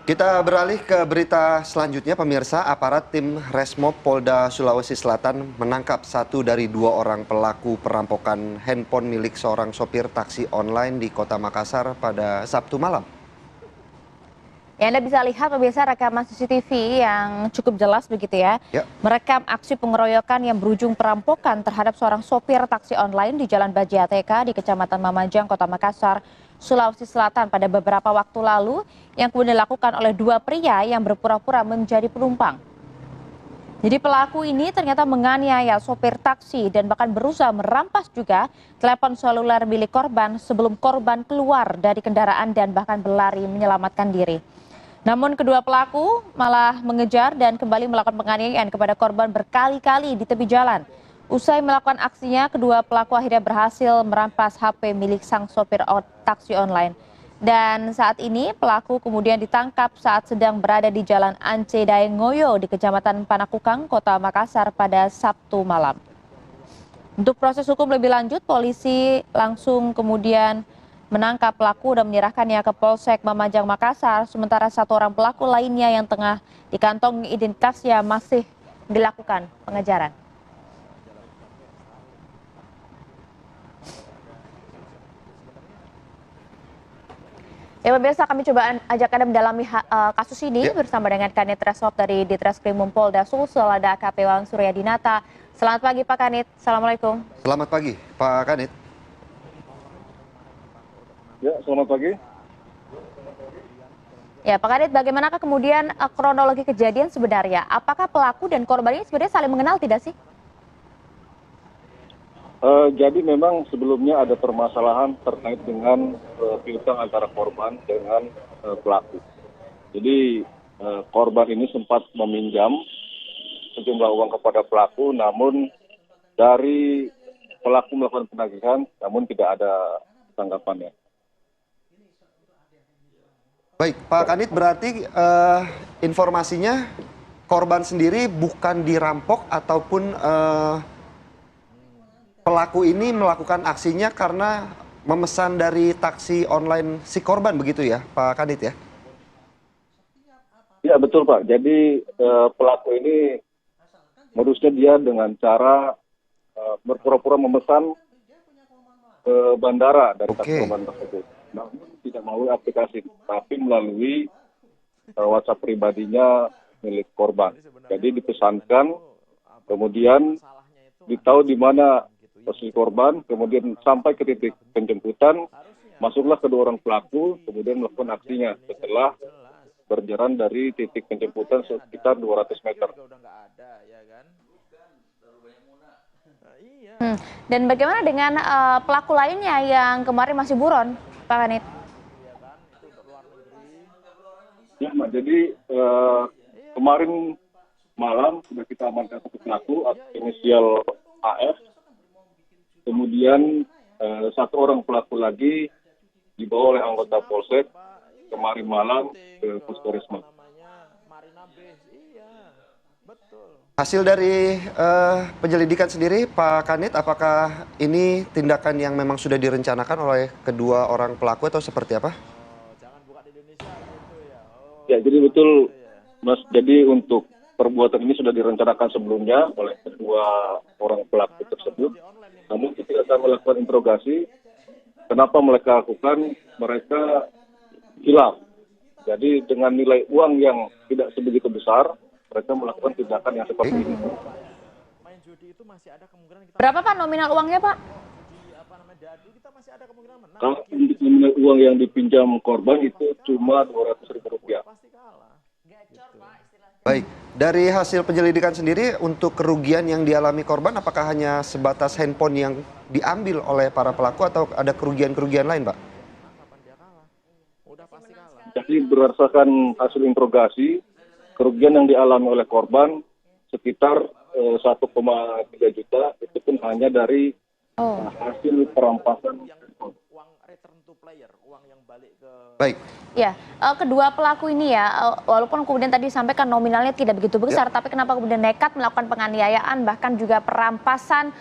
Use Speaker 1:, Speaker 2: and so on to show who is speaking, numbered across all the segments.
Speaker 1: Kita beralih ke berita selanjutnya, pemirsa. Aparat tim Resmob Polda Sulawesi Selatan menangkap satu dari dua orang pelaku perampokan handphone milik seorang sopir taksi online di Kota Makassar pada Sabtu malam.
Speaker 2: Ya, Anda bisa lihat pemirsa rekaman CCTV yang cukup jelas begitu ya.
Speaker 1: Ya,
Speaker 2: Merekam aksi pengeroyokan yang berujung perampokan terhadap seorang sopir taksi online di Jalan Baji ATK di Kecamatan Mamajang, Kota Makassar, Sulawesi Selatan pada beberapa waktu lalu yang kemudian dilakukan oleh dua pria yang berpura-pura menjadi penumpang. Jadi pelaku ini ternyata menganiaya sopir taksi dan bahkan berusaha merampas juga telepon seluler milik korban sebelum korban keluar dari kendaraan dan bahkan berlari menyelamatkan diri. Namun kedua pelaku malah mengejar dan kembali melakukan penganiayaan kepada korban berkali-kali di tepi jalan. Usai melakukan aksinya, kedua pelaku akhirnya berhasil merampas HP milik sang sopir taksi online. Dan saat ini pelaku kemudian ditangkap saat sedang berada di Jalan Ance Daengoyo di Kecamatan Panakukang, Kota Makassar pada Sabtu malam. Untuk proses hukum lebih lanjut, polisi langsung kemudian menangkap pelaku dan menyerahkannya ke Polsek Mamajang Makassar, sementara satu orang pelaku lainnya yang tengah dikantongi identitasnya masih dilakukan pengejaran. Ya pemirsa, kami coba ajak Anda mendalami kasus ini bersama dengan Kanit Resmob dari Ditreskrimum Polda Sulsel, ada AKP Wawan Suryadinata. Selamat pagi Pak Kanit, Assalamualaikum.
Speaker 1: selamat pagi Pak Kanit.
Speaker 3: Ya, selamat pagi.
Speaker 2: Ya Pak Kanit, bagaimanakah kemudian kronologi kejadian sebenarnya? Apakah pelaku dan korban ini sebenarnya saling mengenal tidak sih?
Speaker 3: Jadi memang sebelumnya ada permasalahan terkait dengan piutang antara korban dengan pelaku. Jadi korban ini sempat meminjam sejumlah uang kepada pelaku, namun dari pelaku melakukan penagihan, namun tidak ada tanggapannya.
Speaker 1: Baik, Pak Kanit, berarti informasinya korban sendiri bukan dirampok ataupun pelaku ini melakukan aksinya karena memesan dari taksi online si korban, begitu ya Pak Kanit ya?
Speaker 3: Ya betul Pak, jadi pelaku ini modusnya dia dengan cara berpura-pura memesan ke bandara dari taksi korban tersebut. Namun tidak melalui aplikasi, tapi melalui WhatsApp pribadinya milik korban. Jadi dipesankan, kemudian ditahu di mana posisi korban, kemudian sampai ke titik penjemputan, masuklah kedua orang pelaku, kemudian melakukan aksinya setelah berjalan dari titik penjemputan sekitar 200 meter.
Speaker 2: Dan bagaimana dengan pelaku lainnya yang kemarin masih buron, Pak Kanit?
Speaker 3: Ya, Mbak, jadi kemarin malam sudah kita amankan satu pelaku, inisial AF. Kemudian satu orang pelaku lagi dibawa oleh anggota Polsek kemarin malam ke Posko Resmob.
Speaker 1: Hasil dari penyelidikan sendiri, Pak Kanit, apakah ini tindakan yang memang sudah direncanakan oleh kedua orang pelaku atau seperti apa?
Speaker 3: Ya, jadi betul, Mas. Jadi untuk perbuatan ini sudah direncanakan sebelumnya oleh kedua orang pelaku tersebut. Namun ketika saya melakukan interogasi, kenapa mereka lakukan, mereka hilang. Jadi dengan nilai uang yang tidak sebegitu besar, mereka melakukan tindakan yang seperti ini.
Speaker 2: Berapa Pak nominal uangnya Pak?
Speaker 3: Kalau untuk nominal uang yang dipinjam korban itu cuma Rp200.000.
Speaker 1: Baik, dari hasil penyelidikan sendiri untuk kerugian yang dialami korban apakah hanya sebatas handphone yang diambil oleh para pelaku atau ada kerugian-kerugian lain, Pak?
Speaker 3: Jadi berdasarkan hasil interogasi, kerugian yang dialami oleh korban sekitar 1,3 juta, itu pun hanya dari hasil perampasan handphone.
Speaker 1: Baik,
Speaker 2: Ya, kedua pelaku ini ya, walaupun kemudian tadi disampaikan nominalnya tidak begitu besar, tapi kenapa kemudian nekat melakukan penganiayaan bahkan juga perampasan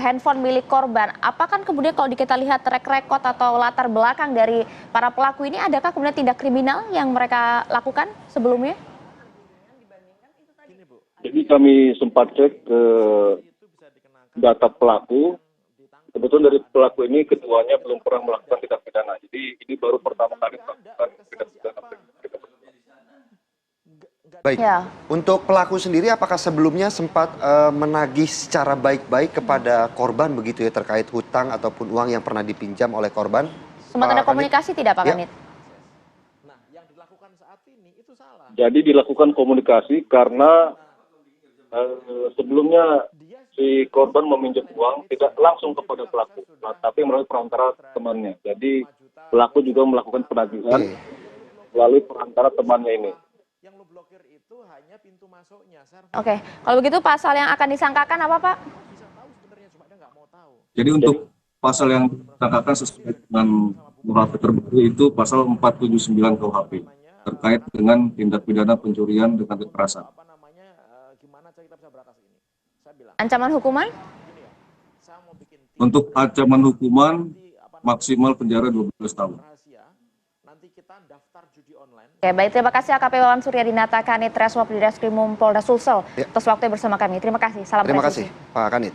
Speaker 2: handphone milik korban? Apakah kemudian kalau kita lihat track record atau latar belakang dari para pelaku ini, adakah kemudian tindak kriminal yang mereka lakukan sebelumnya?
Speaker 3: Jadi kami sempat cek ke data pelaku. Kebetulan dari pelaku ini keduanya belum pernah melakukan tindak pidana. Jadi ini baru pertama kali melakukan tindak pidana.
Speaker 1: baik.
Speaker 2: Ya.
Speaker 1: Untuk pelaku sendiri apakah sebelumnya sempat menagih secara baik-baik kepada korban begitu ya terkait hutang ataupun uang yang pernah dipinjam oleh korban?
Speaker 2: Sempat
Speaker 1: Pak
Speaker 2: ada
Speaker 1: Kanit?
Speaker 2: komunikasi tidak Pak
Speaker 1: Ya.
Speaker 2: Kanit?
Speaker 3: Jadi dilakukan komunikasi karena sebelumnya si korban meminjam uang tidak langsung kepada pelaku, tapi melalui perantara temannya. Jadi pelaku juga melakukan penagihan
Speaker 1: Oke.
Speaker 3: melalui perantara temannya ini.
Speaker 2: Oke, kalau begitu pasal yang akan disangkakan apa Pak?
Speaker 4: Jadi untuk pasal yang disangkakan sesuai dengan KUHP terbaru itu pasal 479 KUHP terkait dengan tindak pidana pencurian dengan kekerasan.
Speaker 2: Ancaman hukuman?
Speaker 4: Untuk ancaman hukuman maksimal penjara 12 tahun.
Speaker 2: Oke, baik, terima kasih AKP Wawan Suryadinata Kanit Resmob di Reskrimum Polda Sulsel
Speaker 1: Ya.
Speaker 2: atas waktunya bersama kami. Terima kasih. Salam
Speaker 1: Terima
Speaker 2: presisi.
Speaker 1: kasih Pak Kanit.